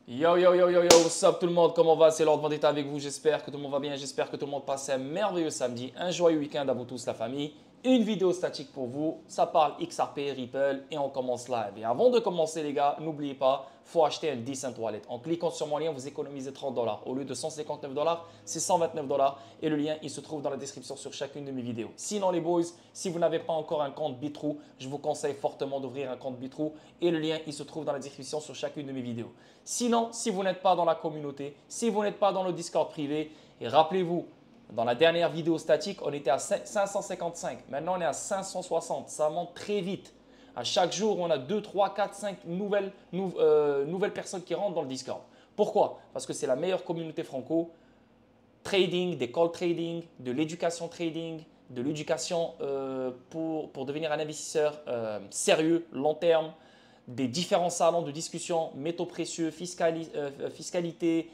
Yo yo yo yo yo, what's up tout le monde, comment va? C'est Lord Vendetta avec vous, j'espère que tout le monde va bien, j'espère que tout le monde passe un merveilleux samedi, un joyeux week-end à vous tous la famille. Une vidéo statique pour vous, ça parle XRP, Ripple et on commence live. Et avant de commencer les gars, n'oubliez pas, il faut acheter un Decent Wallet. En cliquant sur mon lien, vous économisez 30 dollars. Au lieu de 159 dollars, c'est 129 dollars et le lien il se trouve dans la description sur chacune de mes vidéos. Sinon les boys, si vous n'avez pas encore un compte Bitrou, je vous conseille fortement d'ouvrir un compte Bitrou et le lien il se trouve dans la description sur chacune de mes vidéos. Sinon, si vous n'êtes pas dans la communauté, si vous n'êtes pas dans le Discord privé, et rappelez-vous, dans la dernière vidéo statique, on était à 555. Maintenant, on est à 560. Ça monte très vite. À chaque jour, on a 2, 3, 4, 5 nouvelles personnes qui rentrent dans le Discord. Pourquoi? Parce que c'est la meilleure communauté franco. Trading, des call trading, de l'éducation trading, de l'éducation pour devenir un investisseur sérieux, long terme, des différents salons de discussion, métaux précieux, fiscalité,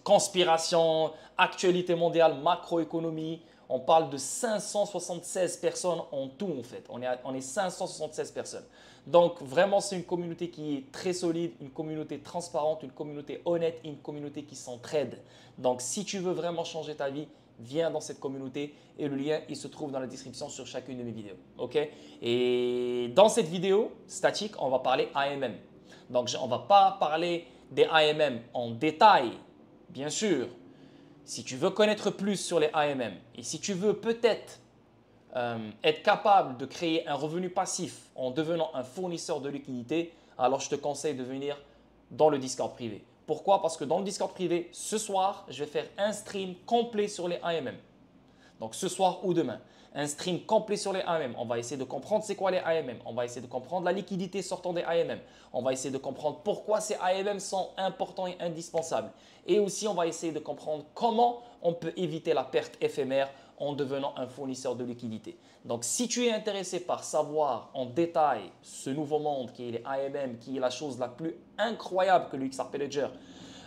conspiration, actualité mondiale, macroéconomie. On parle de 576 personnes en tout en fait. On est 576 personnes. Donc vraiment c'est une communauté qui est très solide, une communauté transparente, une communauté honnête, une communauté qui s'entraide. Donc si tu veux vraiment changer ta vie, viens dans cette communauté et le lien il se trouve dans la description sur chacune de mes vidéos. Ok? Et dans cette vidéo statique, on va parler AMM. Donc on ne va pas parler des AMM en détail. Bien sûr, si tu veux connaître plus sur les AMM et si tu veux peut-être être capable de créer un revenu passif en devenant un fournisseur de liquidité, alors je te conseille de venir dans le Discord privé. Pourquoi? Parce que dans le Discord privé, ce soir, je vais faire un stream complet sur les AMM. Donc ce soir ou demain, un stream complet sur les AMM. On va essayer de comprendre c'est quoi les AMM. On va essayer de comprendre la liquidité sortant des AMM. On va essayer de comprendre pourquoi ces AMM sont importants et indispensables. Et aussi, on va essayer de comprendre comment on peut éviter la perte éphémère en devenant un fournisseur de liquidité. Donc si tu es intéressé par savoir en détail ce nouveau monde qui est les AMM, qui est la chose la plus incroyable que le XRP Ledger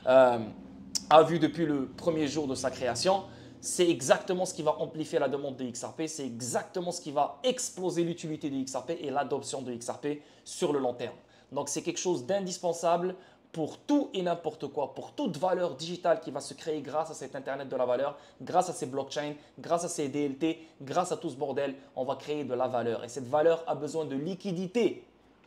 a vu depuis le premier jour de sa création, c'est exactement ce qui va amplifier la demande de XRP, c'est exactement ce qui va exploser l'utilité de XRP et l'adoption de XRP sur le long terme. Donc c'est quelque chose d'indispensable pour tout et n'importe quoi, pour toute valeur digitale qui va se créer grâce à cet Internet de la valeur, grâce à ces blockchains, grâce à ces DLT, grâce à tout ce bordel, on va créer de la valeur. Et cette valeur a besoin de liquidité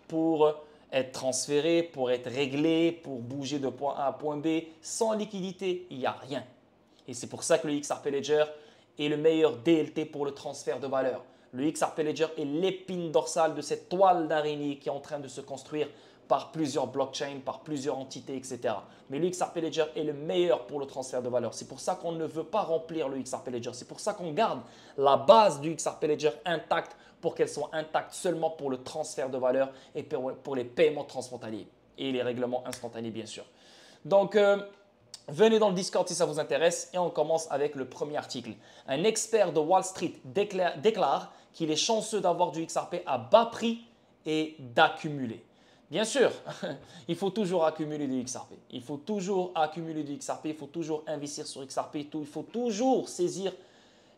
pour être transférée, pour être réglée, pour bouger de point A à point B. Sans liquidité, il n'y a rien. Et c'est pour ça que le XRP Ledger est le meilleur DLT pour le transfert de valeur. Le XRP Ledger est l'épine dorsale de cette toile d'araignée qui est en train de se construire par plusieurs blockchains, par plusieurs entités, etc. Mais le XRP Ledger est le meilleur pour le transfert de valeur. C'est pour ça qu'on ne veut pas remplir le XRP Ledger. C'est pour ça qu'on garde la base du XRP Ledger intacte pour qu'elle soit intacte seulement pour le transfert de valeur et pour les paiements transfrontaliers et les règlements instantanés, bien sûr. Donc, venez dans le Discord si ça vous intéresse et on commence avec le premier article. Un expert de Wall Street déclare qu'il est chanceux d'avoir du XRP à bas prix et d'accumuler. Bien sûr, il faut toujours accumuler du XRP. Il faut toujours accumuler du XRP, il faut toujours investir sur XRP, il faut toujours saisir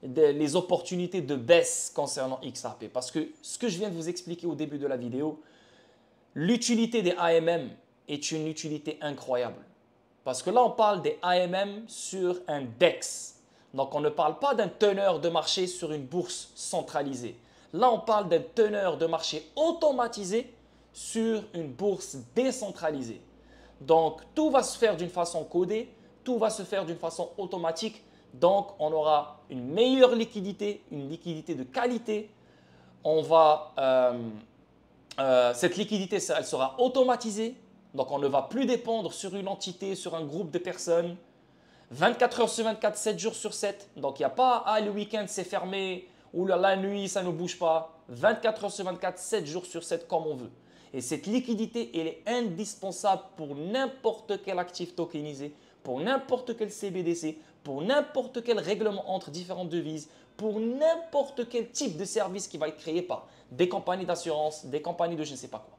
les opportunités de baisse concernant XRP. Parce que ce que je viens de vous expliquer au début de la vidéo, l'utilité des AMM est une utilité incroyable. Parce que là, on parle des AMM sur un DEX. Donc, on ne parle pas d'un teneur de marché sur une bourse centralisée. Là, on parle d'un teneur de marché automatisé sur une bourse décentralisée. Donc, tout va se faire d'une façon codée, tout va se faire d'une façon automatique. Donc, on aura une meilleure liquidité, une liquidité de qualité. Cette liquidité, elle sera automatisée. Donc, on ne va plus dépendre sur une entité, sur un groupe de personnes. 24 heures sur 24, 7 jours sur 7. Donc, il n'y a pas « Ah, le week-end, c'est fermé » ou « La nuit, ça ne bouge pas ». 24 heures sur 24, 7 jours sur 7, comme on veut. Et cette liquidité, elle est indispensable pour n'importe quel actif tokenisé, pour n'importe quel CBDC, pour n'importe quel règlement entre différentes devises, pour n'importe quel type de service qui va être créé par des compagnies d'assurance, des compagnies de je ne sais pas quoi.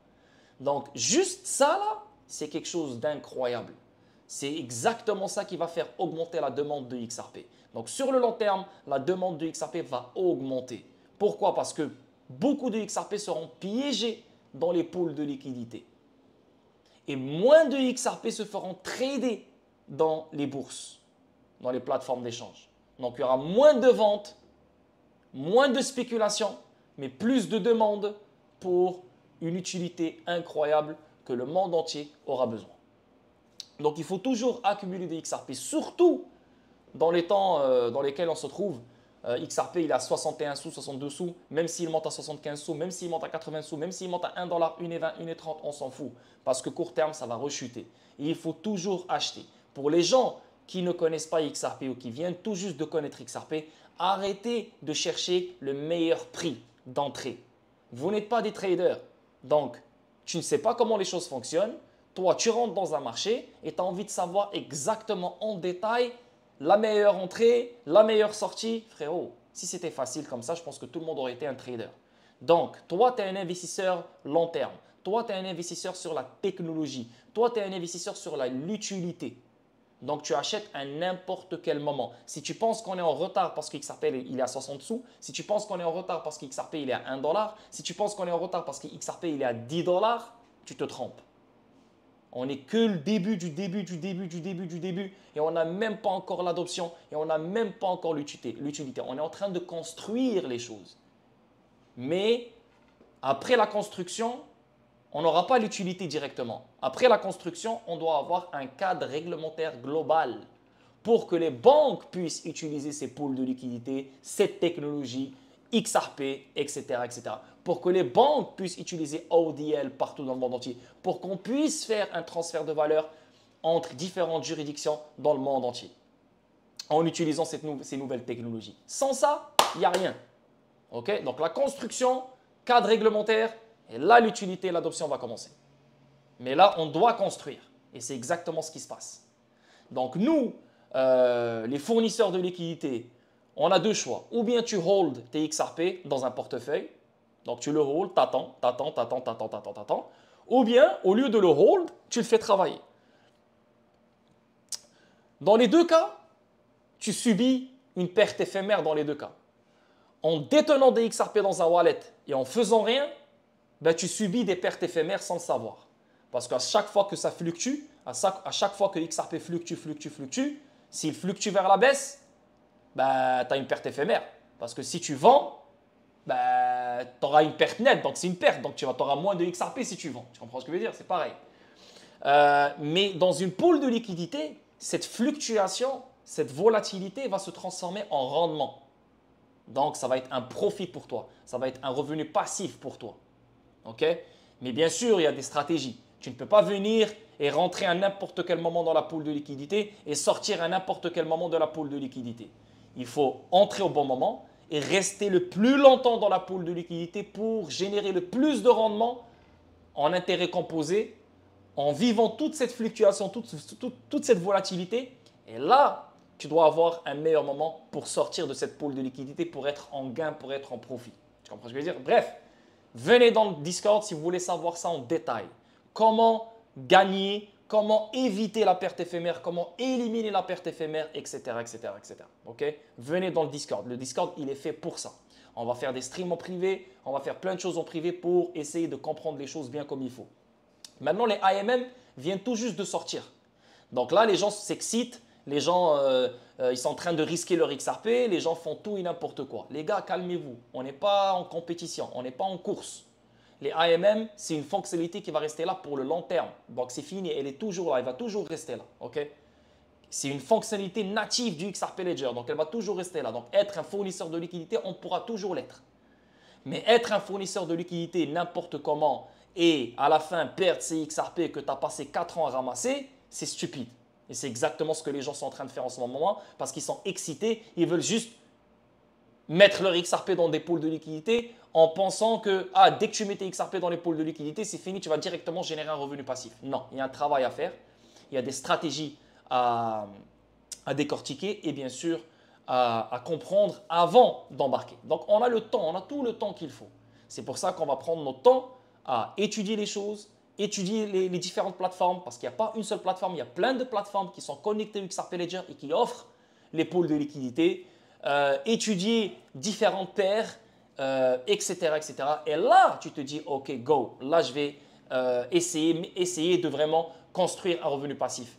Donc, juste ça là, c'est quelque chose d'incroyable. C'est exactement ça qui va faire augmenter la demande de XRP. Donc, sur le long terme, la demande de XRP va augmenter. Pourquoi? Parce que beaucoup de XRP seront piégés dans les pools de liquidité. et moins de XRP se feront trader dans les bourses, dans les plateformes d'échange. Donc, il y aura moins de ventes, moins de spéculation, mais plus de demandes pour une utilité incroyable que le monde entier aura besoin. Donc, il faut toujours accumuler des XRP, surtout dans les temps dans lesquels on se trouve. XRP, il est à 61 sous, 62 sous, même s'il monte à 75 sous, même s'il monte à 80 sous, même s'il monte à 1 dollar, 1,20, 1,30, on s'en fout. Parce que court terme, ça va rechuter. Et il faut toujours acheter. Pour les gens qui ne connaissent pas XRP ou qui viennent tout juste de connaître XRP, arrêtez de chercher le meilleur prix d'entrée. Vous n'êtes pas des traders. Donc, tu ne sais pas comment les choses fonctionnent. Toi, tu rentres dans un marché et tu as envie de savoir exactement en détail la meilleure entrée, la meilleure sortie. Frérot, si c'était facile comme ça, je pense que tout le monde aurait été un trader. Donc, toi, tu es un investisseur long terme. Toi, tu es un investisseur sur la technologie. Toi, tu es un investisseur sur l'utilité. Donc, tu achètes à n'importe quel moment. Si tu penses qu'on est en retard parce que XRP il est à 60 sous, si tu penses qu'on est en retard parce que XRP il est à 1 dollar, si tu penses qu'on est en retard parce que XRP il est à 10 dollars, tu te trompes. On n'est que le début du début et on n'a même pas encore l'adoption et on n'a même pas encore l'utilité. On est en train de construire les choses. Mais après la construction, on n'aura pas l'utilité directement. Après la construction, on doit avoir un cadre réglementaire global pour que les banques puissent utiliser ces pools de liquidité, cette technologie, XRP, etc., etc. Pour que les banques puissent utiliser ODL partout dans le monde entier. Pour qu'on puisse faire un transfert de valeur entre différentes juridictions dans le monde entier. En utilisant ces nouvelles technologies. Sans ça, il n'y a rien. Okay? Donc la construction, cadre réglementaire, et là l'utilité et l'adoption va commencer. Mais là, on doit construire. Et c'est exactement ce qui se passe. Donc nous, les fournisseurs de liquidités, on a deux choix. Ou bien tu hold tes XRP dans un portefeuille. Donc tu le hold, t'attends. Ou bien, au lieu de le hold, tu le fais travailler. Dans les deux cas, tu subis une perte éphémère dans les deux cas. En détenant des XRP dans un wallet et en faisant rien, ben, tu subis des pertes éphémères sans le savoir. Parce qu'à chaque fois que ça fluctue, à chaque fois que XRP fluctue, s'il fluctue vers la baisse, ben, tu as une perte éphémère. Parce que si tu vends, ben, tu auras une perte nette, donc c'est une perte. Donc tu auras moins de XRP si tu vends. Tu comprends ce que je veux dire? C'est pareil. Mais dans une pool de liquidité, cette fluctuation, cette volatilité va se transformer en rendement. Donc, ça va être un profit pour toi. Ça va être un revenu passif pour toi. Okay? Mais bien sûr, il y a des stratégies. Tu ne peux pas venir et rentrer à n'importe quel moment dans la pool de liquidité et sortir à n'importe quel moment de la pool de liquidité. Il faut entrer au bon moment et rester le plus longtemps dans la pool de liquidité pour générer le plus de rendement en intérêt composé, en vivant toute cette fluctuation, toute cette volatilité. Et là, tu dois avoir un meilleur moment pour sortir de cette pool de liquidité, pour être en gain, pour être en profit. Tu comprends ce que je veux dire? Bref, venez dans le Discord si vous voulez savoir ça en détail. Comment gagner, comment éviter la perte éphémère, comment éliminer la perte éphémère, etc. Okay? Venez dans le Discord. Le Discord, il est fait pour ça. On va faire des streams en privé, on va faire plein de choses en privé pour essayer de comprendre les choses bien comme il faut. Maintenant, les AMM viennent tout juste de sortir. Donc là, les gens s'excitent. Les gens, ils sont en train de risquer leur XRP. Les gens font tout et n'importe quoi. Les gars, calmez-vous. On n'est pas en compétition. On n'est pas en course. Les AMM, c'est une fonctionnalité qui va rester là pour le long terme. Donc, c'est fini. Elle est toujours là. Elle va toujours rester là. Okay? C'est une fonctionnalité native du XRP Ledger. Donc, elle va toujours rester là. Donc, être un fournisseur de liquidité, on pourra toujours l'être. Mais être un fournisseur de liquidité n'importe comment et à la fin perdre ces XRP que tu as passé 4 ans à ramasser, c'est stupide. Et c'est exactement ce que les gens sont en train de faire en ce moment parce qu'ils sont excités. Ils veulent juste mettre leur XRP dans des pools de liquidité en pensant que dès que tu mets tes XRP dans les pools de liquidité, c'est fini, tu vas directement générer un revenu passif. Non, il y a un travail à faire. Il y a des stratégies à décortiquer et bien sûr à comprendre avant d'embarquer. Donc, on a le temps, on a tout le temps qu'il faut. C'est pour ça qu'on va prendre notre temps à étudier les choses, étudier les différentes plateformes parce qu'il n'y a pas une seule plateforme, il y a plein de plateformes qui sont connectées au XRP Ledger et qui offrent les pools de liquidité, étudier différentes paires, etc., etc. Et là, tu te dis, OK, go, là, je vais essayer de vraiment construire un revenu passif.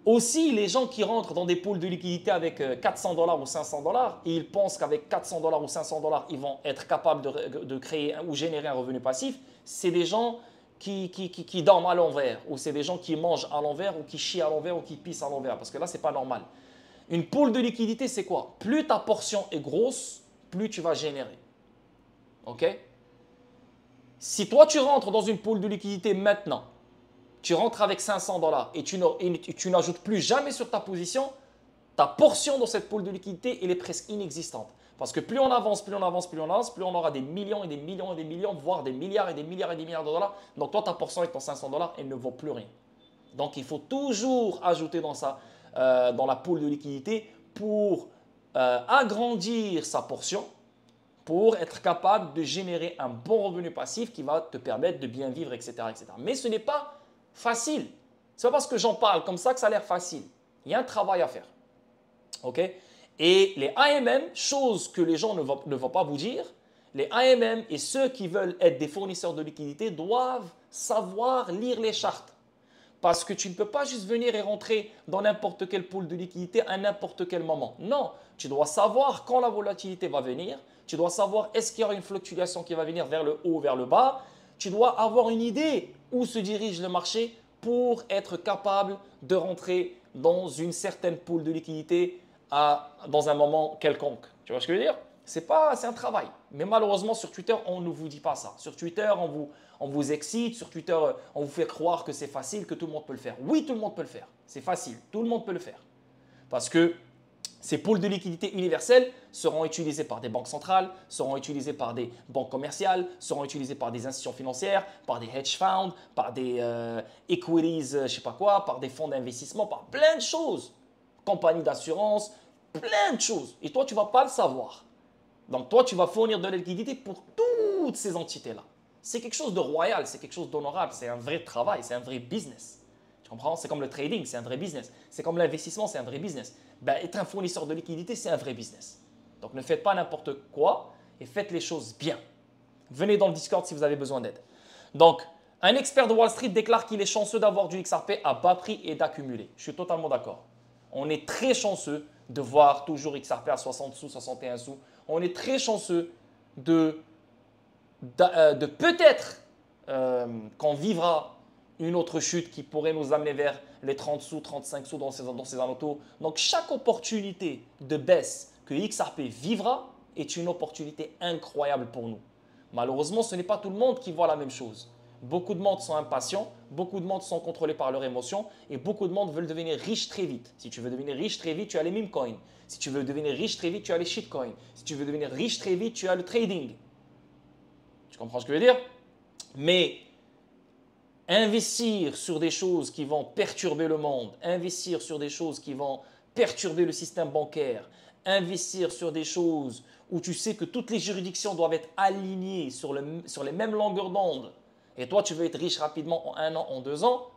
Aussi, les gens qui rentrent dans des pools de liquidité avec 400 $ ou 500 $, et ils pensent qu'avec 400 $ ou 500 $, ils vont être capables de créer ou générer un revenu passif, c'est des gens qui dorment à l'envers, ou c'est des gens qui mangent à l'envers, ou qui chient à l'envers, ou qui pissent à l'envers, parce que là, ce n'est pas normal. Une pool de liquidité, c'est quoi? Plus ta portion est grosse, plus tu vas générer. OK? Si toi, tu rentres dans une pool de liquidité maintenant, tu rentres avec 500 $ et tu n'ajoutes plus jamais sur ta position, ta portion dans cette pool de liquidité, elle est presque inexistante. Parce que plus on avance, plus on avance, plus on avance, plus on aura des millions et des millions et des millions, voire des milliards et des milliards et des milliards de dollars. Donc toi, ta portion avec ton 500 $, elle ne vaut plus rien. Donc il faut toujours ajouter dans la pool de liquidité pour agrandir sa portion, pour être capable de générer un bon revenu passif qui va te permettre de bien vivre, etc. etc. Mais ce n'est pas facile. Ce n'est pas parce que j'en parle comme ça que ça a l'air facile. Il y a un travail à faire. OK? Et les AMM, chose que les gens ne vont pas vous dire, les AMM et ceux qui veulent être des fournisseurs de liquidités doivent savoir lire les chartes. Parce que tu ne peux pas juste venir et rentrer dans n'importe quel pool de liquidité à n'importe quel moment. Non, tu dois savoir quand la volatilité va venir. Tu dois savoir est-ce qu'il y aura une fluctuation qui va venir vers le haut ou vers le bas. Tu dois avoir une idée où se dirige le marché pour être capable de rentrer dans une certaine pool de liquidité dans un moment quelconque. Tu vois ce que je veux dire? C'est un travail. Mais malheureusement, sur Twitter, on ne vous dit pas ça. Sur Twitter, on vous excite. Sur Twitter, on vous fait croire que c'est facile, que tout le monde peut le faire. Oui, tout le monde peut le faire. C'est facile. Tout le monde peut le faire. Parce que ces pools de liquidité universels seront utilisés par des banques centrales, seront utilisés par des banques commerciales, seront utilisés par des institutions financières, par des hedge funds, par des equities, je ne sais pas quoi, par des fonds d'investissement, par plein de choses. Compagnies d'assurance, plein de choses. Et toi, tu ne vas pas le savoir. Donc, toi, tu vas fournir de la liquidité pour toutes ces entités-là. C'est quelque chose de royal, c'est quelque chose d'honorable, c'est un vrai travail, c'est un vrai business. Tu comprends? C'est comme le trading, c'est un vrai business. C'est comme l'investissement, c'est un vrai business. Ben, être un fournisseur de liquidité, c'est un vrai business. Donc, ne faites pas n'importe quoi et faites les choses bien. Venez dans le Discord si vous avez besoin d'aide. Donc, un expert de Wall Street déclare qu'il est chanceux d'avoir du XRP à bas prix et d'accumuler. Je suis totalement d'accord. On est très chanceux de voir toujours XRP à 60 sous, 61 sous. On est très chanceux de peut-être qu'on vivra une autre chute qui pourrait nous amener vers les 30 sous, 35 sous dans ces alentours. Donc, chaque opportunité de baisse que XRP vivra est une opportunité incroyable pour nous. Malheureusement, ce n'est pas tout le monde qui voit la même chose. Beaucoup de monde sont impatients, beaucoup de monde sont contrôlés par leurs émotions et beaucoup de monde veulent devenir riches très vite. Si tu veux devenir riche très vite, tu as les meme coins. Si tu veux devenir riche très vite, tu as les shitcoins. Si tu veux devenir riche très vite, tu as le trading. Tu comprends ce que je veux dire? Mais investir sur des choses qui vont perturber le monde, investir sur des choses qui vont perturber le système bancaire, investir sur des choses où tu sais que toutes les juridictions doivent être alignées sur les mêmes longueurs d'onde, et toi tu veux être riche rapidement en 1 an, en 2 ans,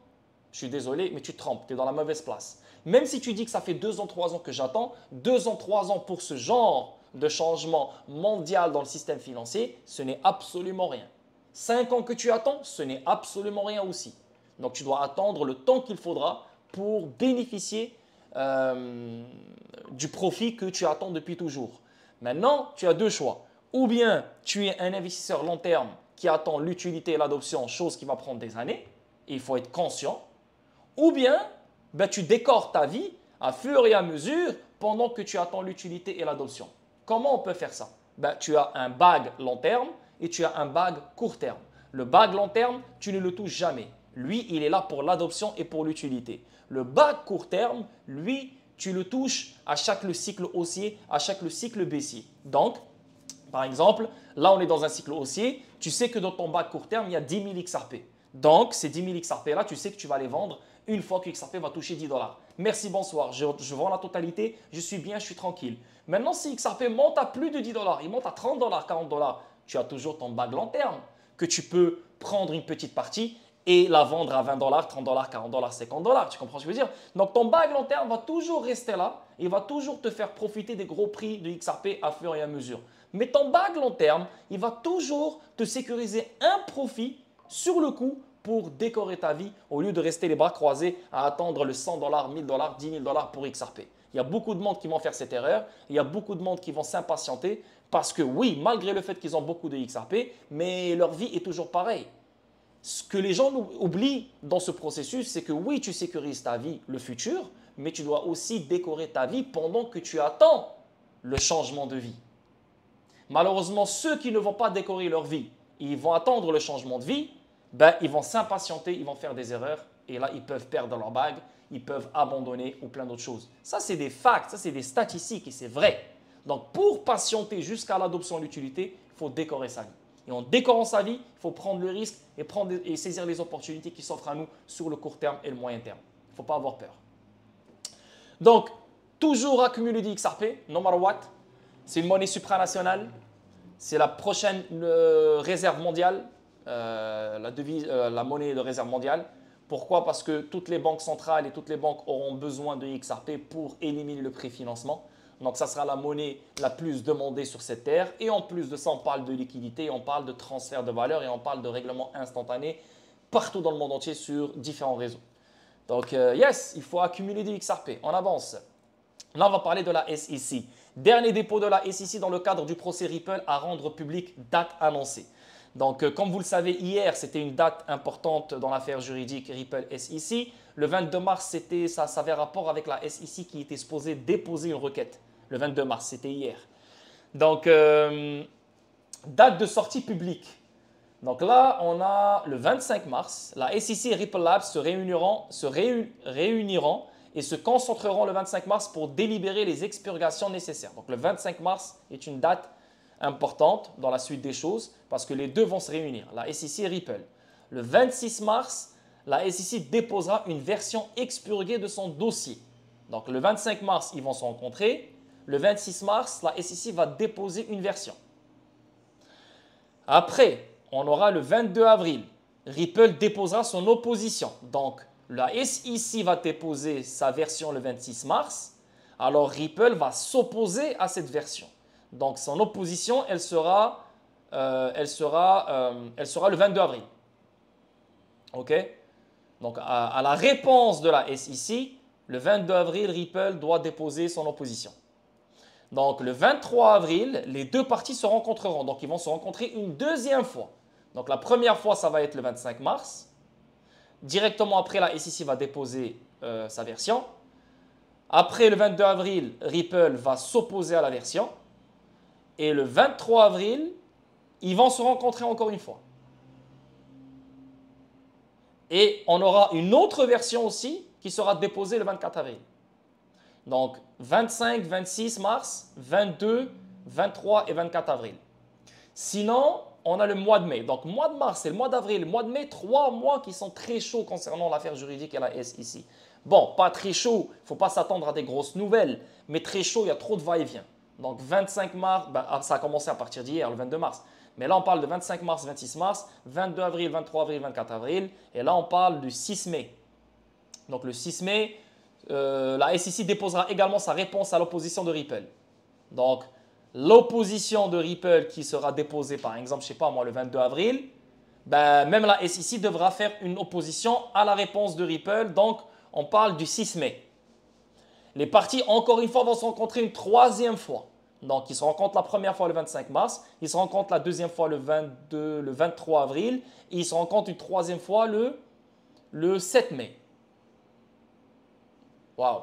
je suis désolé, mais tu te trompes, tu es dans la mauvaise place. Même si tu dis que ça fait 2 ans, 3 ans que j'attends, 2 ans, 3 ans pour ce genre de changement mondial dans le système financier, ce n'est absolument rien. 5 ans que tu attends, ce n'est absolument rien aussi. Donc tu dois attendre le temps qu'il faudra pour bénéficier du profit que tu attends depuis toujours. Maintenant, tu as deux choix. Ou bien tu es un investisseur long terme qui attend l'utilité et l'adoption, chose qui va prendre des années, et il faut être conscient. Ou bien tu décores ta vie à fur et à mesure pendant que tu attends l'utilité et l'adoption. Comment on peut faire ça? Tu as un bag long terme et tu as un bag court terme. Le bag long terme, tu ne le touches jamais. Lui, il est là pour l'adoption et pour l'utilité. Le bag court terme, lui, tu le touches à chaque cycle haussier, à chaque cycle baissier. Donc, par exemple, là, on est dans un cycle haussier. Tu sais que dans ton bag court terme, il y a 10 000 XRP. Donc, ces 10 000 XRP-là, tu sais que tu vas les vendre une fois que XRP va toucher 10 $. Merci, bonsoir. Je vends la totalité, je suis bien, je suis tranquille. Maintenant, si XRP monte à plus de 10 $, il monte à 30 $, 40 $, tu as toujours ton bag long terme que tu peux prendre une petite partie et la vendre à 20 $, 30 $, 40 $, 50 $. Tu comprends ce que je veux dire? Donc, ton bag long terme va toujours rester là et va toujours te faire profiter des gros prix de XRP à fur et à mesure. Mais ton bag long terme, il va toujours te sécuriser un profit sur le coup pour décorer ta vie au lieu de rester les bras croisés à attendre le 100 $, 1000 $, 10 000 $ pour XRP. Il y a beaucoup de monde qui vont faire cette erreur. Il y a beaucoup de monde qui vont s'impatienter parce que oui, malgré le fait qu'ils ont beaucoup de XRP, mais leur vie est toujours pareille. Ce que les gens oublient dans ce processus, c'est que oui, tu sécurises ta vie, le futur, mais tu dois aussi décorer ta vie pendant que tu attends le changement de vie. Malheureusement, ceux qui ne vont pas décorer leur vie, ils vont attendre le changement de vie, ben, ils vont s'impatienter, ils vont faire des erreurs et là, ils peuvent perdre leur bague, ils peuvent abandonner ou plein d'autres choses. Ça, c'est des facts, ça, c'est des statistiques et c'est vrai. Donc, pour patienter jusqu'à l'adoption de l'utilité, il faut décorer sa vie. Et en décorant sa vie, il faut prendre le risque et saisir les opportunités qui s'offrent à nous sur le court terme et le moyen terme. Il ne faut pas avoir peur. Donc, toujours accumuler du XRP, no matter what. C'est une monnaie supranationale. C'est la prochaine réserve mondiale, la monnaie de réserve mondiale. Pourquoi? Parce que toutes les banques centrales et toutes les banques auront besoin de XRP pour éliminer le préfinancement. Donc, ça sera la monnaie la plus demandée sur cette terre. Et en plus de ça, on parle de liquidité, on parle de transfert de valeur et on parle de règlement instantané partout dans le monde entier sur différents réseaux. Donc, yes, il faut accumuler du XRP. On avance. Là, on va parler de la SEC. Dernier dépôt de la SEC dans le cadre du procès Ripple à rendre public, date annoncée. Donc, comme vous le savez, hier, c'était une date importante dans l'affaire juridique Ripple SEC. Le 22 mars, ça avait rapport avec la SEC qui était supposée déposer une requête. Le 22 mars, c'était hier. Donc, date de sortie publique. Donc là, on a le 25 mars. La SEC et Ripple Labs se réuniront et se concentreront le 25 mars pour délibérer les expurgations nécessaires. Donc, le 25 mars est une date importante dans la suite des choses parce que les deux vont se réunir, la SEC et Ripple. Le 26 mars, la SEC déposera une version expurgée de son dossier. Donc, le 25 mars, ils vont se rencontrer. Le 26 mars, la SEC va déposer une version. Après, on aura le 22 avril. Ripple déposera son opposition. Donc, la SEC va déposer sa version le 26 mars. Alors, Ripple va s'opposer à cette version. Donc, son opposition, elle sera le 22 avril. OK? Donc, à la réponse de la SEC, le 22 avril, Ripple doit déposer son opposition. Donc, le 23 avril, les deux parties se rencontreront. Donc, ils vont se rencontrer une deuxième fois. Donc, la première fois, ça va être le 25 mars. Directement après, la SEC va déposer sa version. Après le 22 avril, Ripple va s'opposer à la version. Et le 23 avril, ils vont se rencontrer encore une fois. Et on aura une autre version aussi qui sera déposée le 24 avril. Donc, 25, 26 mars, 22, 23 et 24 avril. Sinon, on a le mois de mai. Donc, mois de mars et le mois d'avril, le mois de mai, 3 mois qui sont très chauds concernant l'affaire juridique et la SEC. Bon, pas très chaud, il ne faut pas s'attendre à des grosses nouvelles, mais très chaud, il y a trop de va-et-vient. Donc, 25 mars, ça a commencé à partir d'hier, le 22 mars. Mais là, on parle de 25 mars, 26 mars, 22 avril, 23 avril, 24 avril. Et là, on parle du 6 mai. Donc, le 6 mai, la SEC déposera également sa réponse à l'opposition de Ripple. Donc, l'opposition de Ripple qui sera déposée, par exemple, je ne sais pas moi, le 22 avril, même la SEC devra faire une opposition à la réponse de Ripple. Donc, on parle du 6 mai. Les parties, encore une fois, vont se rencontrer une troisième fois. Donc, ils se rencontrent la première fois le 25 mars, ils se rencontrent la deuxième fois le 23 avril et ils se rencontrent une troisième fois le 7 mai. Waouh!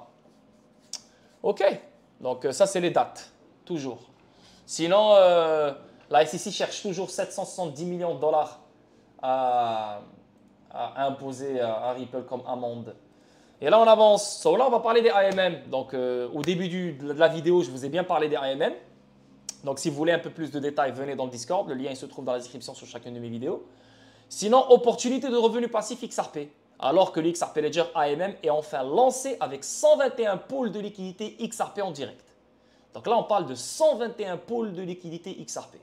OK. Donc, ça, c'est les dates. Toujours. Sinon, la SEC cherche toujours 770 millions de dollars à imposer à Ripple comme amende. Et là, on avance. Là, on va parler des AMM. Donc, au début de la vidéo, je vous ai bien parlé des AMM. Donc, si vous voulez un peu plus de détails, venez dans le Discord. Le lien il se trouve dans la description sur chacune de mes vidéos. Sinon, opportunité de revenus passifs XRP. Alors que le XRP Ledger AMM est enfin lancé avec 121 pools de liquidité XRP en direct. Donc là, on parle de 121 pools de liquidité XRP.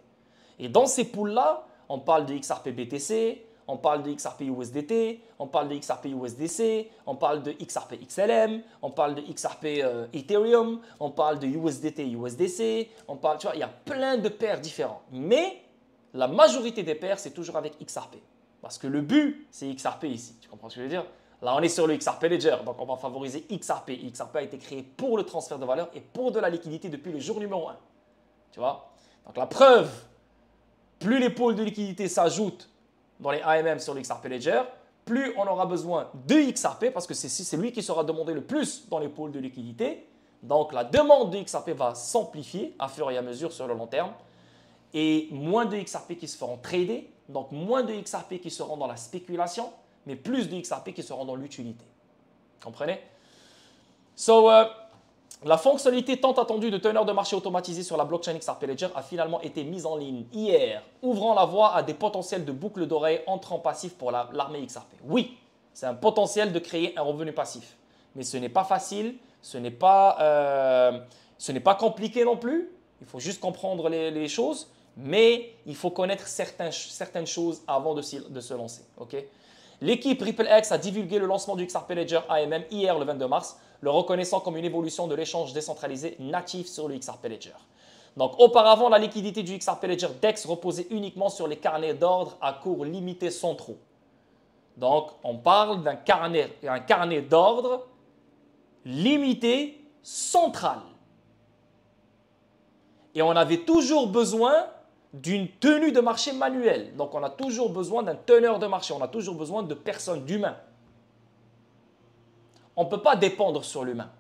Et dans ces pools-là, on parle de XRP BTC, on parle de XRP USDT, on parle de XRP USDC, on parle de XRP XLM, on parle de XRP Ethereum, on parle de USDT USDC, tu vois, il y a plein de paires différents. Mais la majorité des paires, c'est toujours avec XRP. Parce que le but, c'est XRP ici. Tu comprends ce que je veux dire? Là, on est sur le XRP Ledger, donc on va favoriser XRP. XRP a été créé pour le transfert de valeur et pour de la liquidité depuis le jour numéro 1. Tu vois? Donc la preuve, plus les pôles de liquidité s'ajoutent dans les AMM sur le XRP Ledger, plus on aura besoin de XRP parce que c'est lui qui sera demandé le plus dans les pôles de liquidité. Donc la demande de XRP va s'amplifier à fur et à mesure sur le long terme. Et moins de XRP qui se feront trader, donc moins de XRP qui seront dans la spéculation, mais plus de XRP qui seront dans l'utilité. Comprenez? La fonctionnalité tant attendue de teneur de marché automatisé sur la blockchain XRP Ledger a finalement été mise en ligne hier, ouvrant la voie à des potentiels de boucles d'oreilles entrants passifs pour l'armée XRP. Oui, c'est un potentiel de créer un revenu passif, mais ce n'est pas facile, ce n'est pas compliqué non plus. Il faut juste comprendre les choses, mais il faut connaître certaines choses avant de se lancer. Okay? L'équipe RippleX a divulgué le lancement du XRP Ledger AMM hier le 22 mars, le reconnaissant comme une évolution de l'échange décentralisé natif sur le XRP Ledger. Donc auparavant, la liquidité du XRP Ledger DEX reposait uniquement sur les carnets d'ordre à cours limité centraux. Donc on parle d'un carnet d'ordre limité central. Et on avait toujours besoin d'une tenue de marché manuelle. Donc, on a toujours besoin d'un teneur de marché. On a toujours besoin de personnes, d'humains. On ne peut pas dépendre sur l'humain.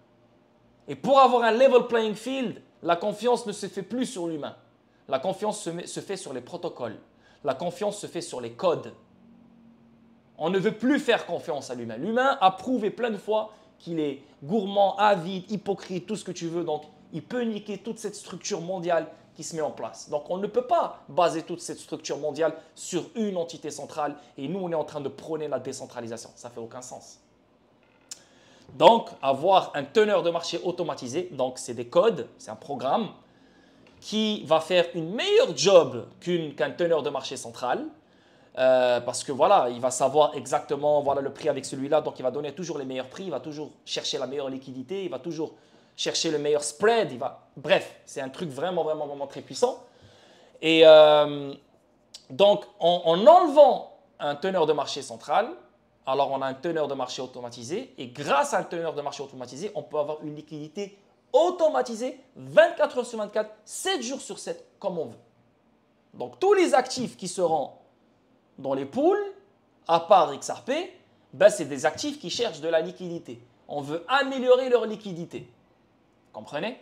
Et pour avoir un level playing field, la confiance ne se fait plus sur l'humain. La confiance se fait sur les protocoles. La confiance se fait sur les codes. On ne veut plus faire confiance à l'humain. L'humain a prouvé plein de fois qu'il est gourmand, avide, hypocrite, tout ce que tu veux. Donc, il peut niquer toute cette structure mondiale qui se met en place. Donc, on ne peut pas baser toute cette structure mondiale sur une entité centrale. Et nous, on est en train de prôner la décentralisation. Ça ne fait aucun sens. Donc, avoir un teneur de marché automatisé, donc c'est des codes, c'est un programme qui va faire une meilleure job qu'un teneur de marché central. Parce que voilà, il va savoir exactement voilà, le prix avec celui-là. Donc, il va donner toujours les meilleurs prix. Il va toujours chercher la meilleure liquidité. Il va toujours chercher le meilleur spread. Bref, c'est un truc vraiment, vraiment, vraiment très puissant. Et donc, en enlevant un teneur de marché central, alors on a un teneur de marché automatisé. Et grâce à un teneur de marché automatisé, on peut avoir une liquidité automatisée 24 heures sur 24, 7 jours sur 7, comme on veut. Donc, tous les actifs qui seront dans les pools, à part XRP, ben c'est des actifs qui cherchent de la liquidité. On veut améliorer leur liquidité. Comprenez?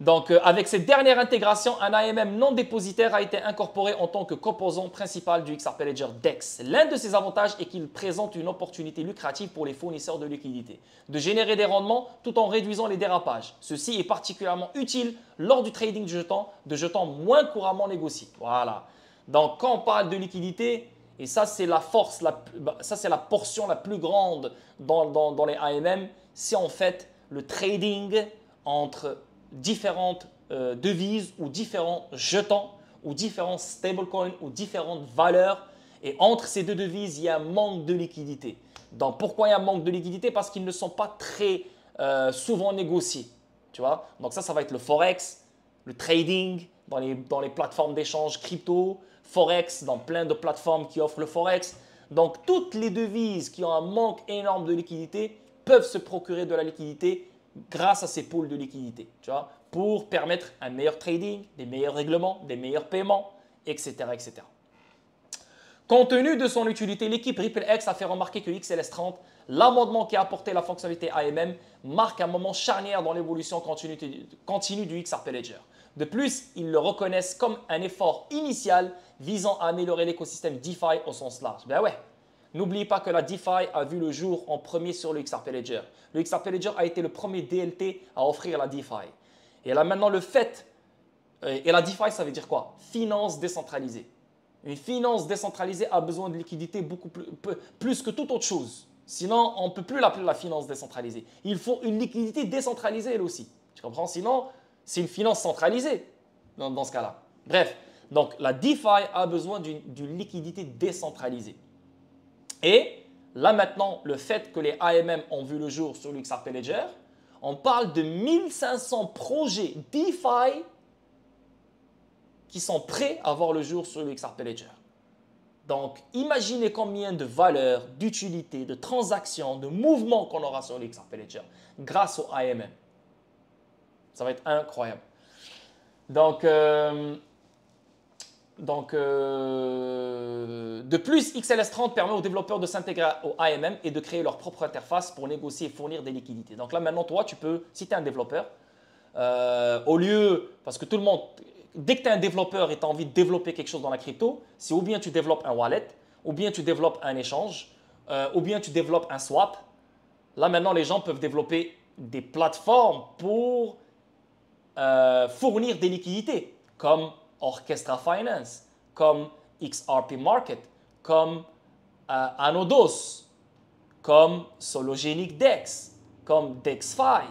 Donc, avec cette dernière intégration, un AMM non dépositaire a été incorporé en tant que composant principal du XRP Ledger DEX. L'un de ses avantages est qu'il présente une opportunité lucrative pour les fournisseurs de liquidités, de générer des rendements tout en réduisant les dérapages. Ceci est particulièrement utile lors du trading de jetons moins couramment négociés. Voilà. Donc, quand on parle de liquidité, et ça, c'est la force, ça, c'est la portion la plus grande dans les AMM, c'est en fait le trading entre différentes devises ou différents jetons ou différents stablecoins ou différentes valeurs. Et entre ces deux devises, il y a un manque de liquidité. Donc, pourquoi il y a un manque de liquidité? Parce qu'ils ne sont pas très souvent négociés. Tu vois? Donc, ça va être le Forex, le trading dans les plateformes d'échange crypto, Forex dans plein de plateformes qui offrent le Forex. Donc, toutes les devises qui ont un manque énorme de liquidité peuvent se procurer de la liquidité grâce à ces pools de liquidité, tu vois, pour permettre un meilleur trading, des meilleurs règlements, des meilleurs paiements, etc. etc. Compte tenu de son utilité, l'équipe RippleX a fait remarquer que XLS30, l'amendement qui a apporté la fonctionnalité AMM, marque un moment charnière dans l'évolution continue du XRP Ledger. De plus, ils le reconnaissent comme un effort initial visant à améliorer l'écosystème DeFi au sens large. Ben ouais. N'oubliez pas que la DeFi a vu le jour en premier sur le XRP Ledger. Le XRP Ledger a été le premier DLT à offrir la DeFi. Et là maintenant, et la DeFi, ça veut dire quoi? Finance décentralisée. Une finance décentralisée a besoin de liquidité beaucoup plus que toute autre chose. Sinon, on ne peut plus l'appeler la finance décentralisée. Il faut une liquidité décentralisée, elle aussi. Tu comprends? Sinon, c'est une finance centralisée dans ce cas-là. Bref, donc la DeFi a besoin d'une liquidité décentralisée. Et là maintenant, le fait que les AMM ont vu le jour sur l'XRP Ledger, on parle de 1500 projets DeFi qui sont prêts à voir le jour sur l'XRP Ledger. Donc, imaginez combien de valeurs, d'utilités, de transactions, de mouvements qu'on aura sur le XRP Ledger grâce au AMM. Ça va être incroyable. Donc, de plus, XLS30 permet aux développeurs de s'intégrer au AMM et de créer leur propre interface pour négocier et fournir des liquidités. Donc là, maintenant, toi, tu peux, si tu es un développeur, au lieu, parce que tout le monde, dès que tu es un développeur et tu as envie de développer quelque chose dans la crypto, c'est ou bien tu développes un wallet, ou bien tu développes un échange, ou bien tu développes un swap. Là, maintenant, les gens peuvent développer des plateformes pour fournir des liquidités, comme Orchestra Finance, comme XRP Market, comme Anodos, comme Sologenic Dex, comme DexFi.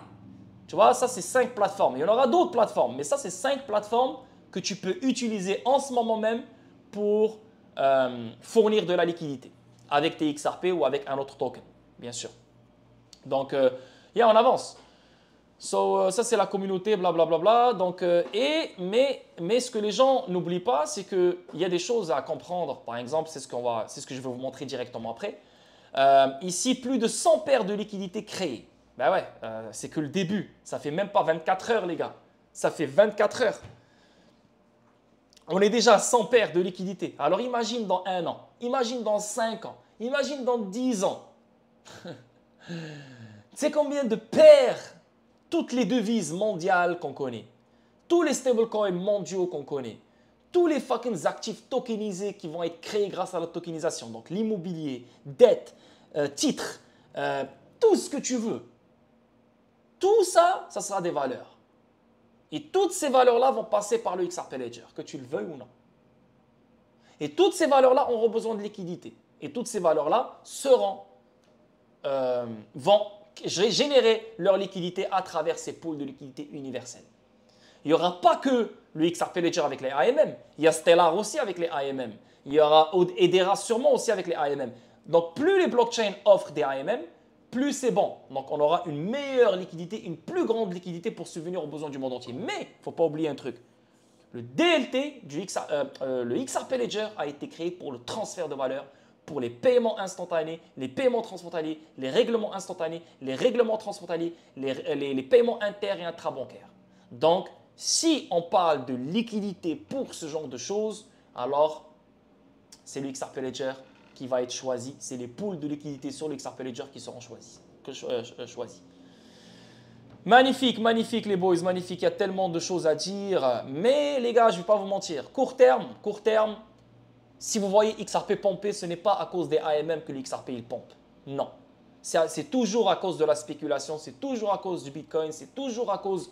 Tu vois, ça c'est 5 plateformes. Il y en aura d'autres plateformes, mais ça c'est 5 plateformes que tu peux utiliser en ce moment même pour fournir de la liquidité avec tes XRP ou avec un autre token, bien sûr. Donc, on avance. Ça c'est la communauté, blablabla. Donc, mais ce que les gens n'oublient pas, c'est qu'il y a des choses à comprendre. Par exemple, c'est ce que je vais vous montrer directement après. Ici, plus de 100 paires de liquidités créées. Ben ouais, c'est que le début. Ça fait même pas 24 heures, les gars. Ça fait 24 heures. On est déjà à 100 paires de liquidités. Alors imagine dans 1 an, imagine dans 5 ans, imagine dans 10 ans. Tu sais combien de paires, toutes les devises mondiales qu'on connaît, tous les stablecoins mondiaux qu'on connaît, tous les fucking actifs tokenisés qui vont être créés grâce à la tokenisation, donc l'immobilier, dette, titres, tout ce que tu veux. Tout ça, ça sera des valeurs. Et toutes ces valeurs-là vont passer par le XRP Ledger, que tu le veuilles ou non. Et toutes ces valeurs-là auront besoin de liquidité. Et toutes ces valeurs-là vont générer leur liquidité à travers ces pools de liquidité universels. Il n'y aura pas que le XRP Ledger avec les AMM. Il y a Stellar aussi avec les AMM. Il y aura Hedera sûrement aussi avec les AMM. Donc, plus les blockchains offrent des AMM, plus c'est bon. Donc, on aura une meilleure liquidité, une plus grande liquidité pour subvenir aux besoins du monde entier. Mais, il ne faut pas oublier un truc. Le DLT, le XRP Ledger a été créé pour le transfert de valeur, pour les paiements instantanés, les paiements transfrontaliers, les règlements instantanés, les règlements transfrontaliers, les paiements inter- et intrabancaires. Donc, si on parle de liquidité pour ce genre de choses, alors c'est le XRP Ledger qui va être choisi. C'est les pools de liquidité sur le XRP Ledger qui seront choisis. Magnifique, magnifique les boys, magnifique. Il y a tellement de choses à dire. Mais les gars, je ne vais pas vous mentir. Court terme, si vous voyez XRP pomper, ce n'est pas à cause des AMM que le XRP il pompe. Non. C'est toujours à cause de la spéculation, c'est toujours à cause du Bitcoin, c'est toujours à cause